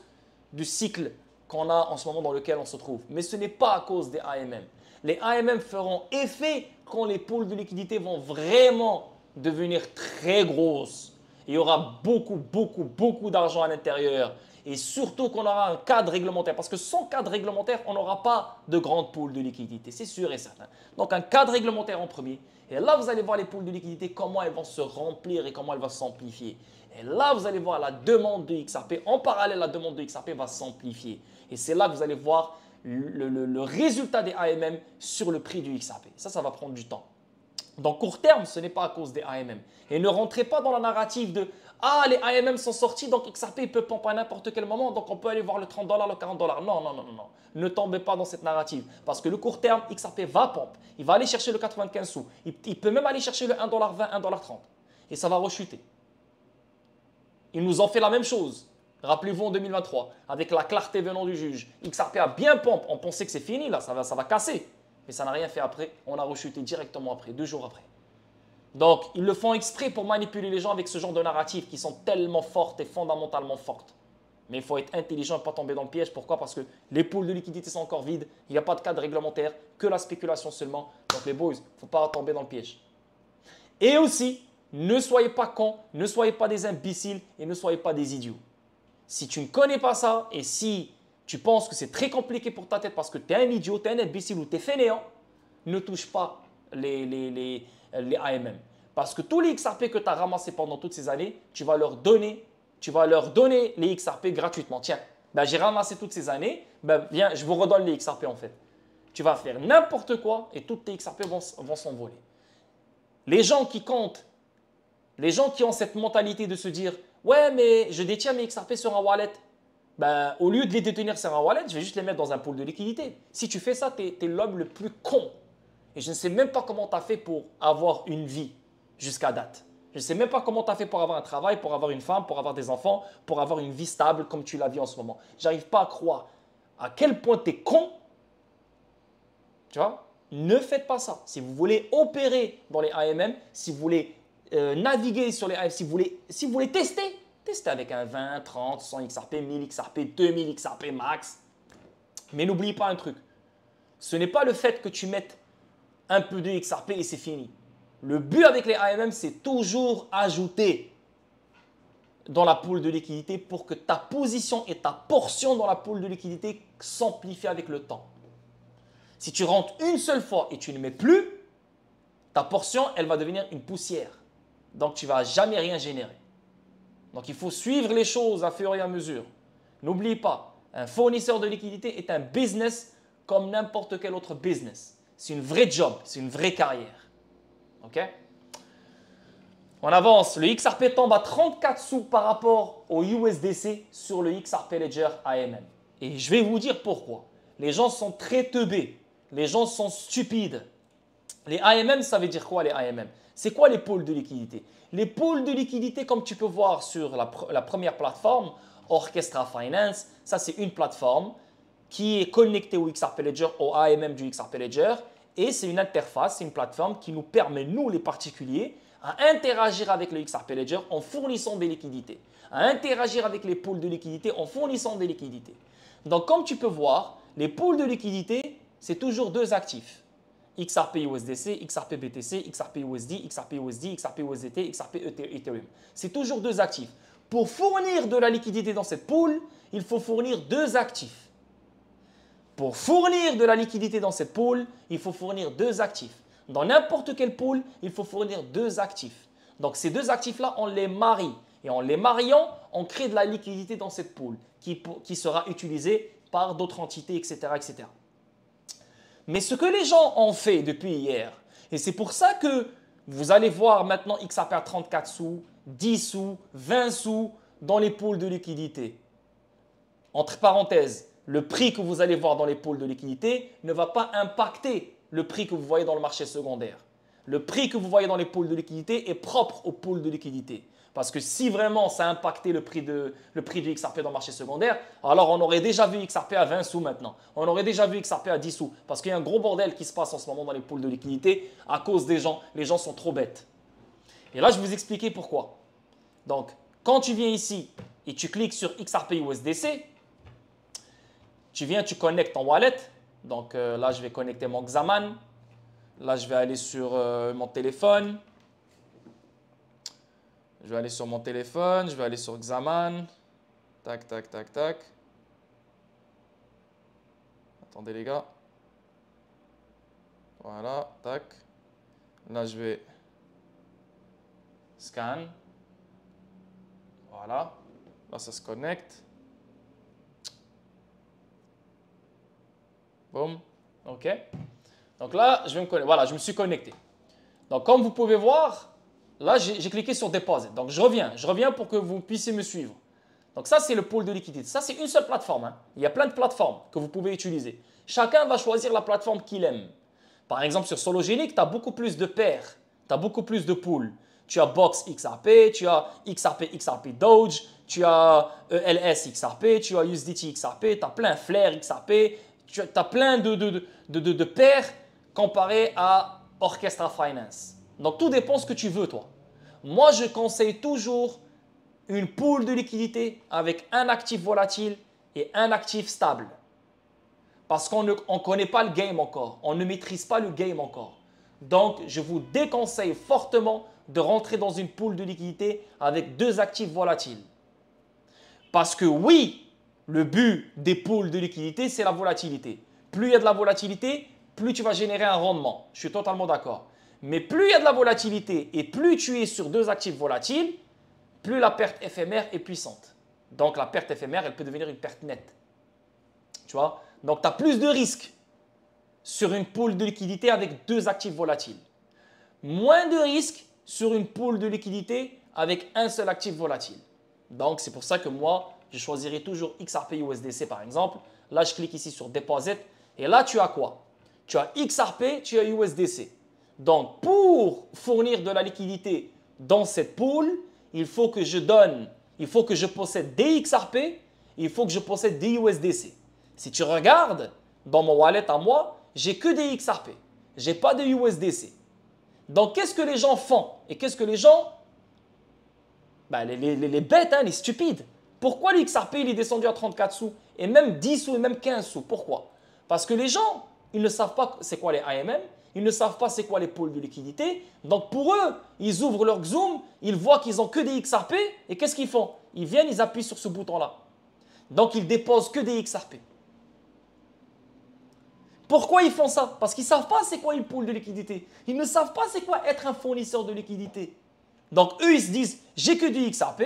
du cycle qu'on a en ce moment dans lequel on se trouve. Mais ce n'est pas à cause des AMM. Les AMM feront effet quand les pools de liquidité vont vraiment devenir très grosses. Il y aura beaucoup d'argent à l'intérieur. Et surtout qu'on aura un cadre réglementaire. Parce que sans cadre réglementaire, on n'aura pas de grandes pools de liquidité. C'est sûr et certain. Donc un cadre réglementaire en premier. Et là, vous allez voir les pools de liquidité, comment elles vont se remplir et comment elles vont s'amplifier. Et là, vous allez voir la demande de XRP. En parallèle, la demande de XRP va s'amplifier. Et c'est là que vous allez voir le résultat des AMM sur le prix du XRP. Ça va prendre du temps. Donc, court terme, ce n'est pas à cause des AMM. Et ne rentrez pas dans la narrative de « Ah, les AMM sont sortis, donc XRP peut pomper à n'importe quel moment, donc on peut aller voir le 30 $, le 40 $. » Non. Ne tombez pas dans cette narrative. Parce que le court terme, XRP va pomper. Il va aller chercher le 95 sous. Il peut même aller chercher le 1,20 $, 1,30 $. Et ça va rechuter. Ils nous ont fait la même chose. Rappelez-vous en 2023, avec la clarté venant du juge. XRP a bien pompe. On pensait que c'est fini, là, ça va casser. Mais ça n'a rien fait après. On a rechuté directement après, 2 jours après. Donc, ils le font exprès pour manipuler les gens avec ce genre de narratifs qui sont tellement fortes et fondamentalement fortes. Mais il faut être intelligent et ne pas tomber dans le piège. Pourquoi? Parce que les pools de liquidité sont encore vides. Il n'y a pas de cadre réglementaire, que la spéculation seulement. Donc, les boys, il ne faut pas tomber dans le piège. Et aussi, ne soyez pas cons, ne soyez pas des imbéciles et ne soyez pas des idiots. Si tu ne connais pas ça et si tu penses que c'est très compliqué pour ta tête parce que tu es un idiot, tu es un imbécile ou tu es fainéant, ne touche pas les AMM. Parce que tous les XRP que tu as ramassés pendant toutes ces années, tu vas leur donner les XRP gratuitement. Tiens, ben, j'ai ramassé toutes ces années, ben, viens, je vous redonne les XRP en fait. Tu vas faire n'importe quoi et toutes tes XRP vont s'envoler. Les gens qui comptent, les gens qui ont cette mentalité de se dire « Ouais, mais je détiens mes XRP sur un wallet. » Ben, au lieu de les détenir sur un wallet, je vais juste les mettre dans un pool de liquidité. Si tu fais ça, tu es l'homme le plus con. Et je ne sais même pas comment tu as fait pour avoir une vie jusqu'à date. Je ne sais même pas comment tu as fait pour avoir un travail, pour avoir une femme, pour avoir des enfants, pour avoir une vie stable comme tu la vis en ce moment. J'arrive pas à croire à quel point tu es con. Tu vois? Ne faites pas ça. Si vous voulez opérer dans les AMM, si vous voulez naviguer sur les AMM, si vous voulez tester, testez avec un 20, 30, 100 XRP, 1000 XRP, 2000 XRP max. Mais n'oubliez pas un truc. Ce n'est pas le fait que tu mettes un peu de XRP et c'est fini. Le but avec les AMM, c'est toujours ajouter dans la pool de liquidité pour que ta position et ta portion dans la pool de liquidité s'amplifient avec le temps. Si tu rentres une seule fois et tu ne mets plus, ta portion, elle va devenir une poussière. Donc, tu ne vas jamais rien générer. Donc, il faut suivre les choses à fur et à mesure. N'oublie pas, un fournisseur de liquidité est un business comme n'importe quel autre business. C'est une vraie job, c'est une vraie carrière. OK? On avance. Le XRP tombe à 34 sous par rapport au USDC sur le XRP Ledger AMM. Et je vais vous dire pourquoi. Les gens sont très teubés. Les gens sont stupides. Les AMM, ça veut dire quoi les AMM? C'est quoi les pools de liquidité? Les pools de liquidité, comme tu peux voir sur la première plateforme, Orchestra Finance, ça c'est une plateforme qui est connectée au XRP Ledger, au AMM du XRP Ledger. Et c'est une interface, c'est une plateforme qui nous permet, nous les particuliers, à interagir avec le XRP Ledger en fournissant des liquidités, à interagir avec les pools de liquidité en fournissant des liquidités. Donc, comme tu peux voir, les pools de liquidité, c'est toujours deux actifs. XRP USDC, XRP BTC, XRP USD, XRP USD, XRP USDT, XRP Ethereum. C'est toujours deux actifs. Pour fournir de la liquidité dans cette pool, il faut fournir deux actifs. Pour fournir de la liquidité dans cette pool, il faut fournir deux actifs. Dans n'importe quelle pool, il faut fournir deux actifs. Donc, ces deux actifs-là, on les marie. Et en les mariant, on crée de la liquidité dans cette pool qui sera utilisée par d'autres entités, etc., etc. Mais ce que les gens ont fait depuis hier, et c'est pour ça que vous allez voir maintenant XRP à 34 sous, 10 sous, 20 sous dans les pools de liquidité. Entre parenthèses, le prix que vous allez voir dans les pools de liquidité ne va pas impacter le prix que vous voyez dans le marché secondaire. Le prix que vous voyez dans les pools de liquidité est propre aux pools de liquidité. Parce que si vraiment ça a impacté le prix du XRP dans le marché secondaire, alors on aurait déjà vu XRP à 20 sous maintenant. On aurait déjà vu XRP à 10 sous. Parce qu'il y a un gros bordel qui se passe en ce moment dans les pools de liquidité à cause des gens. Les gens sont trop bêtes. Et là, je vais vous expliquer pourquoi. Donc, quand tu viens ici et tu cliques sur XRP USDC, tu viens, tu connectes ton wallet. Donc là, je vais connecter mon Xaman. Là, je vais aller sur mon téléphone. Je vais aller sur mon téléphone. Je vais aller sur Xaman. Tac, tac, tac, tac. Attendez les gars. Voilà, tac. Là, je vais scan. Voilà. Là, ça se connecte. Boum. OK. Donc là, je vais me connecter. Voilà, je me suis connecté. Donc, comme vous pouvez voir, là, j'ai cliqué sur Deposit. Donc, je reviens pour que vous puissiez me suivre. Donc, ça, c'est le pool de liquidité. Ça, c'est une seule plateforme. Hein. Il y a plein de plateformes que vous pouvez utiliser. Chacun va choisir la plateforme qu'il aime. Par exemple, sur Sologenic, tu as beaucoup plus de paires. Tu as beaucoup plus de pools. Tu as Box XRP, tu as XRP Doge, tu as ELS XRP, tu as USDT XRP, tu as plein Flare XRP. Tu as plein de paires comparé à Orchestra Finance. Donc, tout dépend de ce que tu veux, toi. Moi, je conseille toujours une pool de liquidité avec un actif volatile et un actif stable. Parce qu'on ne connaît pas le game encore. On ne maîtrise pas le game encore. Donc, je vous déconseille fortement de rentrer dans une pool de liquidité avec deux actifs volatiles. Parce que oui, le but des pools de liquidité, c'est la volatilité. Plus il y a de la volatilité, plus tu vas générer un rendement. Je suis totalement d'accord. Mais plus il y a de la volatilité et plus tu es sur deux actifs volatiles, plus la perte éphémère est puissante. Donc, la perte éphémère, elle peut devenir une perte nette. Tu vois? Donc, tu as plus de risques. sur une pool de liquidité avec deux actifs volatiles. Moins de risque sur une pool de liquidité avec un seul actif volatile. Donc, c'est pour ça que moi, je choisirais toujours XRP USDC par exemple. Là, je clique ici sur Deposit. Et là, tu as quoi? Tu as XRP, tu as USDC. Donc, pour fournir de la liquidité dans cette pool, il faut que je possède des XRP, il faut que je possède des USDC. Si tu regardes dans mon wallet à moi, j'ai que des XRP. Je n'ai pas de USDC. Donc, qu'est-ce que les gens font? Et qu'est-ce que les gens... Ben, les bêtes, hein, les stupides. Pourquoi le XRP il est descendu à 34 sous et même 10 sous et même 15 sous? Pourquoi? Parce que les gens, ils ne savent pas c'est quoi les AMM, ils ne savent pas c'est quoi les pôles de liquidité. Donc pour eux, ils ouvrent leur Xoom, ils voient qu'ils n'ont que des XRP et qu'est-ce qu'ils font? Ils viennent, ils appuient sur ce bouton-là. Donc ils déposent que des XRP. Pourquoi ils font ça? Parce qu'ils ne savent pas c'est quoi une pool de liquidité. Ils ne savent pas c'est quoi être un fournisseur de liquidité. Donc eux, ils se disent, j'ai que du XRP,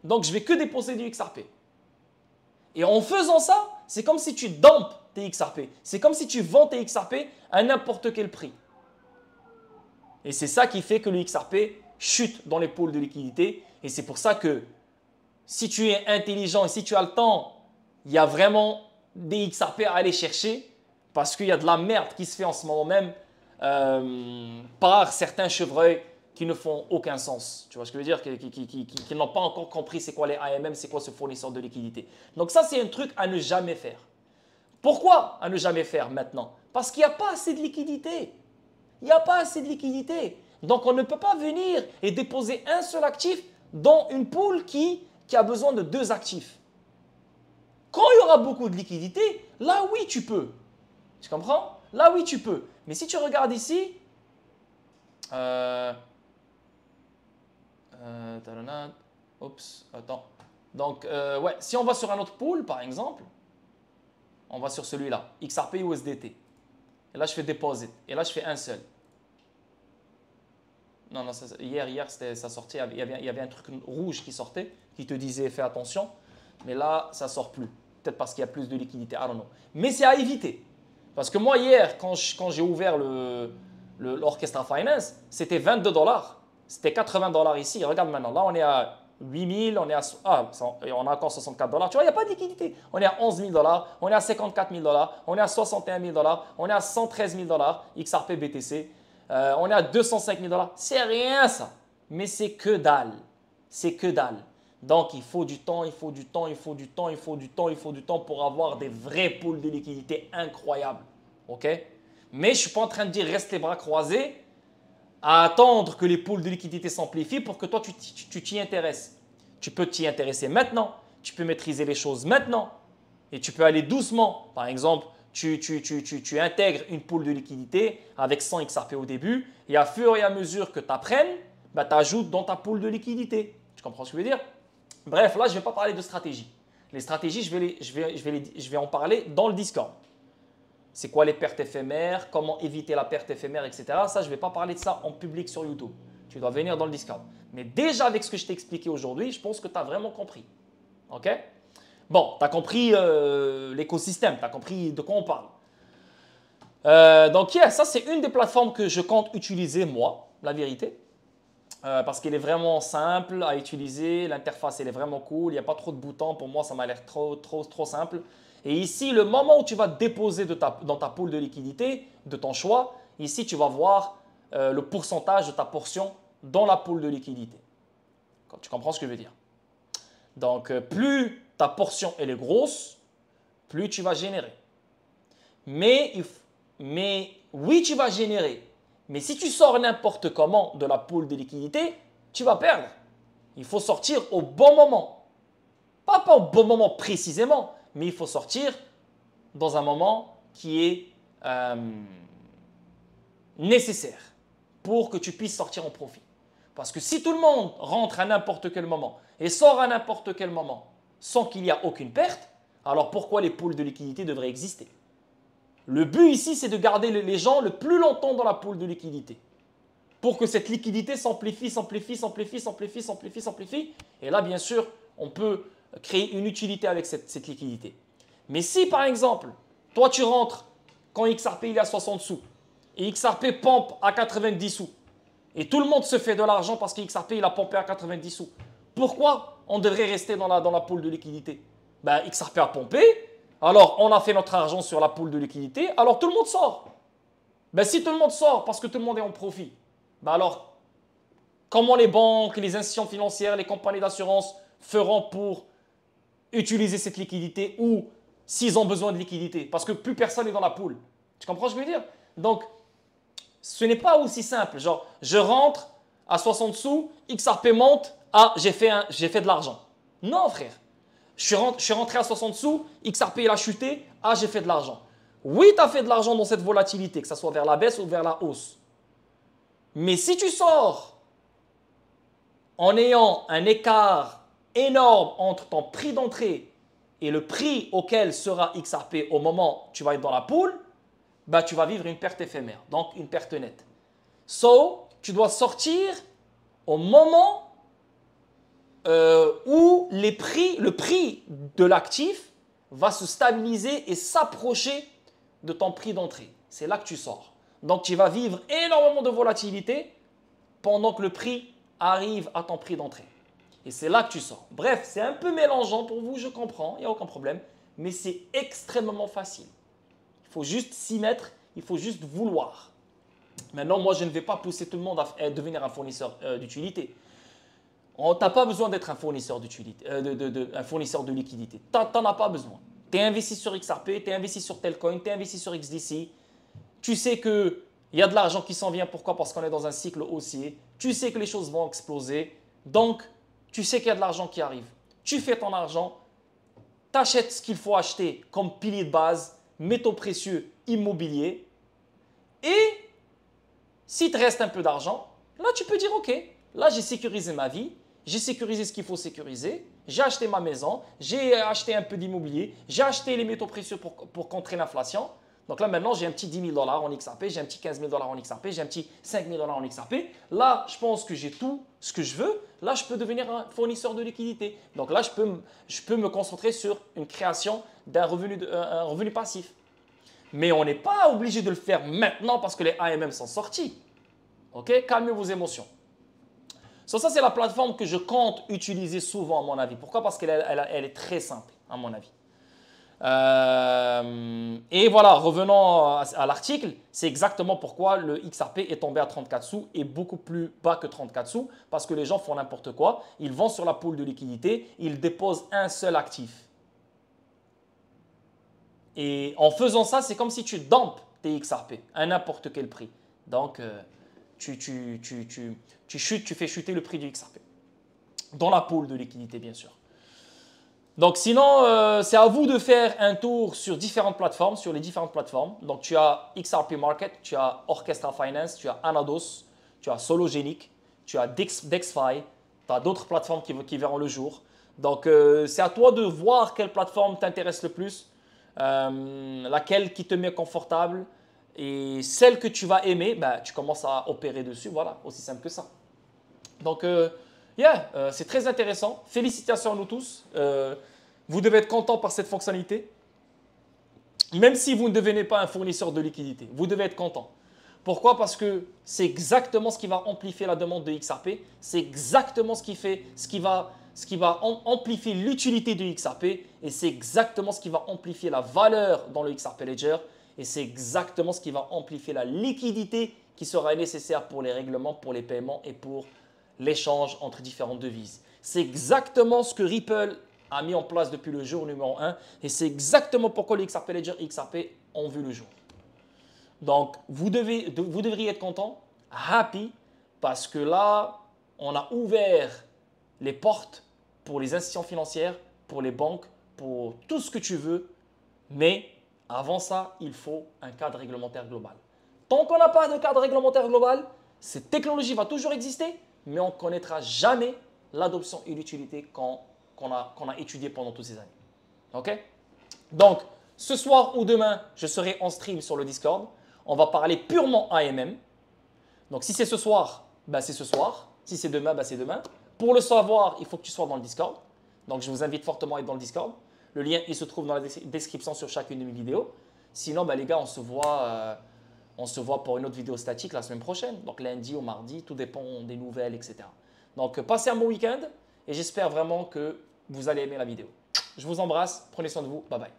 donc je vais que déposer du XRP. Et en faisant ça, c'est comme si tu dumpes tes XRP. C'est comme si tu vends tes XRP à n'importe quel prix. Et c'est ça qui fait que le XRP chute dans les pôles de liquidité. Et c'est pour ça que si tu es intelligent et si tu as le temps, il y a vraiment des XRP à aller chercher parce qu'il y a de la merde qui se fait en ce moment même par certains chevreuils qui ne font aucun sens. Tu vois ce que je veux dire? Qui n'ont pas encore compris c'est quoi les AMM, c'est quoi ce fournisseur de liquidité. Donc ça, c'est un truc à ne jamais faire. Pourquoi à ne jamais faire maintenant? Parce qu'il n'y a pas assez de liquidité. Il n'y a pas assez de liquidité. Donc on ne peut pas venir et déposer un seul actif dans une pool qui a besoin de deux actifs. Quand il y aura beaucoup de liquidité, là oui tu peux. Tu comprends? Là oui tu peux. Mais si tu regardes ici, oups, attends. Donc, ouais, si on va sur un autre pool, par exemple, on va sur celui-là, XRP USDT. Et là, je fais Deposit. Et là, je fais un seul. Non, non, hier ça sortait. Il y avait un truc rouge qui sortait, qui te disait fais attention. Mais là, ça ne sort plus. Peut-être parce qu'il y a plus de liquidité. I don't know. Mais c'est à éviter. Parce que moi, hier, quand j'ai ouvert l'Orchestra Finance, c'était 22 $. C'était 80 $ ici. Regarde maintenant. Là, on est à 8 000. On a encore 64 $. Tu vois, il n'y a pas de liquidité. On est à 11 000 $. On est à 54 000 $. On est à 61 000 $. On est à 113 000 $. XRP BTC. On est à 205 000 $. C'est rien ça. Mais c'est que dalle. C'est que dalle. Donc, il faut du temps, il faut du temps, il faut du temps, il faut du temps, il faut du temps pour avoir des vrais pools de liquidité incroyables. OK? Mais je ne suis pas en train de dire reste les bras croisés à attendre que les pools de liquidité s'amplifient pour que toi, tu t'y intéresses. Tu peux t'y intéresser maintenant. Tu peux maîtriser les choses maintenant. Et tu peux aller doucement. Par exemple, tu intègres une pool de liquidité avec 100 XRP au début. Et à fur et à mesure que tu apprennes, tu ajoutes dans ta pool de liquidité. Tu comprends ce que je veux dire? Bref, là, je ne vais pas parler de stratégie. Les stratégies, je vais en parler dans le Discord. C'est quoi les pertes éphémères, comment éviter la perte éphémère, etc. Ça, je ne vais pas parler de ça en public sur YouTube. Tu dois venir dans le Discord. Mais déjà, avec ce que je t'ai expliqué aujourd'hui, je pense que tu as vraiment compris. OK? Bon, tu as compris l'écosystème, tu as compris de quoi on parle. Donc, ça, c'est une des plateformes que je compte utiliser, moi, la vérité. Parce qu'elle est vraiment simple à utiliser, l'interface elle est vraiment cool, il n'y a pas trop de boutons, pour moi ça m'a l'air trop simple. Et ici, le moment où tu vas déposer dans ta pool de liquidité, de ton choix, ici tu vas voir le pourcentage de ta portion dans la pool de liquidité. Tu comprends ce que je veux dire? Donc plus ta portion elle est grosse, plus tu vas générer. Mais oui, tu vas générer. Mais si tu sors n'importe comment de la pool de liquidité, tu vas perdre. Il faut sortir au bon moment. Pas au bon moment précisément, mais il faut sortir dans un moment qui est nécessaire pour que tu puisses sortir en profit. Parce que si tout le monde rentre à n'importe quel moment et sort à n'importe quel moment sans qu'il n'y ait aucune perte, alors pourquoi les pools de liquidité devraient exister? Le but ici, c'est de garder les gens le plus longtemps dans la pool de liquidité pour que cette liquidité s'amplifie. Et là, bien sûr, on peut créer une utilité avec cette liquidité. Mais si, par exemple, toi, tu rentres quand XRP il est à 60 sous et XRP pompe à 90 sous et tout le monde se fait de l'argent parce que XRP il a pompé à 90 sous. Pourquoi on devrait rester dans la pool de liquidité? Ben, XRP a pompé, alors on a fait notre argent sur la pool de liquidité, alors tout le monde sort. Ben, si tout le monde sort parce que tout le monde est en profit, ben alors comment les banques, les institutions financières, les compagnies d'assurance feront pour utiliser cette liquidité ou s'ils ont besoin de liquidité? Parce que plus personne n'est dans la pool. Tu comprends ce que je veux dire? Donc, ce n'est pas aussi simple. Genre, je rentre à 60 sous, XRP monte, ah, j'ai fait de l'argent. Non, frère. Je suis rentré à 60 sous, XRP il a chuté, ah, j'ai fait de l'argent. Oui, tu as fait de l'argent dans cette volatilité, que ce soit vers la baisse ou vers la hausse. Mais si tu sors en ayant un écart énorme entre ton prix d'entrée et le prix auquel sera XRP au moment où tu vas être dans la pool, bah, tu vas vivre une perte éphémère, donc une perte nette. So, tu dois sortir au moment où le prix de l'actif va se stabiliser et s'approcher de ton prix d'entrée. C'est là que tu sors. Donc, tu vas vivre énormément de volatilité pendant que le prix arrive à ton prix d'entrée. Et c'est là que tu sors. Bref, c'est un peu mélangeant pour vous, je comprends, il n'y a aucun problème. Mais c'est extrêmement facile. Il faut juste s'y mettre, il faut juste vouloir. Maintenant, moi, je ne vais pas pousser tout le monde à devenir un fournisseur d'utilité. Tu n'as pas besoin d'être un fournisseur d'utilité, un fournisseur de liquidité. Tu n'en as pas besoin. Tu es investi sur XRP, tu es investi sur Telcoin, tu es investi sur XDC. Tu sais qu'il y a de l'argent qui s'en vient. Pourquoi? Parce qu'on est dans un cycle haussier. Tu sais que les choses vont exploser. Donc, tu sais qu'il y a de l'argent qui arrive. Tu fais ton argent. Tu achètes ce qu'il faut acheter comme pilier de base, métaux précieux, immobilier. Et s'il te reste un peu d'argent, là, tu peux dire, OK, là, j'ai sécurisé ma vie. J'ai sécurisé ce qu'il faut sécuriser. J'ai acheté ma maison. J'ai acheté un peu d'immobilier. J'ai acheté les métaux précieux pour contrer l'inflation. Donc là, maintenant, j'ai un petit 10 000 $ en XRP, j'ai un petit 15 000 $ en XRP, j'ai un petit 5 000 $ en XRP. Là, je pense que j'ai tout ce que je veux. Là, je peux devenir un fournisseur de liquidité. Donc là, je peux me concentrer sur une création d'un revenu passif. Mais on n'est pas obligé de le faire maintenant parce que les AMM sont sortis. OK? Calmez vos émotions. Ça, c'est la plateforme que je compte utiliser souvent, à mon avis. Pourquoi? Parce qu'elle est très simple, à mon avis. Et voilà, revenons à l'article, c'est exactement pourquoi le XRP est tombé à 34 sous et beaucoup plus bas que 34 sous, parce que les gens font n'importe quoi, ils vont sur la pool de liquidité, ils déposent un seul actif. Et en faisant ça, c'est comme si tu dumpes tes XRP à n'importe quel prix. Donc, tu fais chuter le prix du XRP. Dans la pool de liquidité, bien sûr. Donc sinon, c'est à vous de faire un tour sur différentes plateformes, sur les différentes plateformes. Donc tu as XRP Market, tu as Orchestra Finance, tu as Anados, tu as Sologenic, tu as DexFi, tu as d'autres plateformes qui verront le jour. Donc c'est à toi de voir quelle plateforme t'intéresse le plus, laquelle qui te met confortable. Et celle que tu vas aimer, bah, tu commences à opérer dessus. Voilà, aussi simple que ça. Donc, c'est très intéressant. Félicitations à nous tous. Vous devez être content par cette fonctionnalité. Même si vous ne devenez pas un fournisseur de liquidité, vous devez être content. Pourquoi? Parce que c'est exactement ce qui va amplifier la demande de XRP. C'est exactement ce qui va amplifier l'utilité de XRP. Et c'est exactement ce qui va amplifier la valeur dans le XRP Ledger. Et c'est exactement ce qui va amplifier la liquidité qui sera nécessaire pour les règlements, pour les paiements et pour l'échange entre différentes devises. C'est exactement ce que Ripple a mis en place depuis le jour numéro 1 et c'est exactement pourquoi les XRP Ledger et XRP ont vu le jour. Donc, vous devriez être content, happy, parce que là, on a ouvert les portes pour les institutions financières, pour les banques, pour tout ce que tu veux, mais avant ça, il faut un cadre réglementaire global. Tant qu'on n'a pas de cadre réglementaire global, cette technologie va toujours exister, mais on ne connaîtra jamais l'adoption et l'utilité qu'on a étudié pendant toutes ces années. OK? Donc, ce soir ou demain, je serai en stream sur le Discord. On va parler purement AMM. Donc, si c'est ce soir, bah, c'est ce soir. Si c'est demain, bah, c'est demain. Pour le savoir, il faut que tu sois dans le Discord. Donc, je vous invite fortement à être dans le Discord. Le lien, il se trouve dans la description sur chacune de mes vidéos. Sinon, bah, les gars, on se voit pour une autre vidéo statique la semaine prochaine. Donc lundi ou mardi, tout dépend des nouvelles, etc. Donc passez un bon week-end et j'espère vraiment que vous allez aimer la vidéo. Je vous embrasse, prenez soin de vous, bye bye.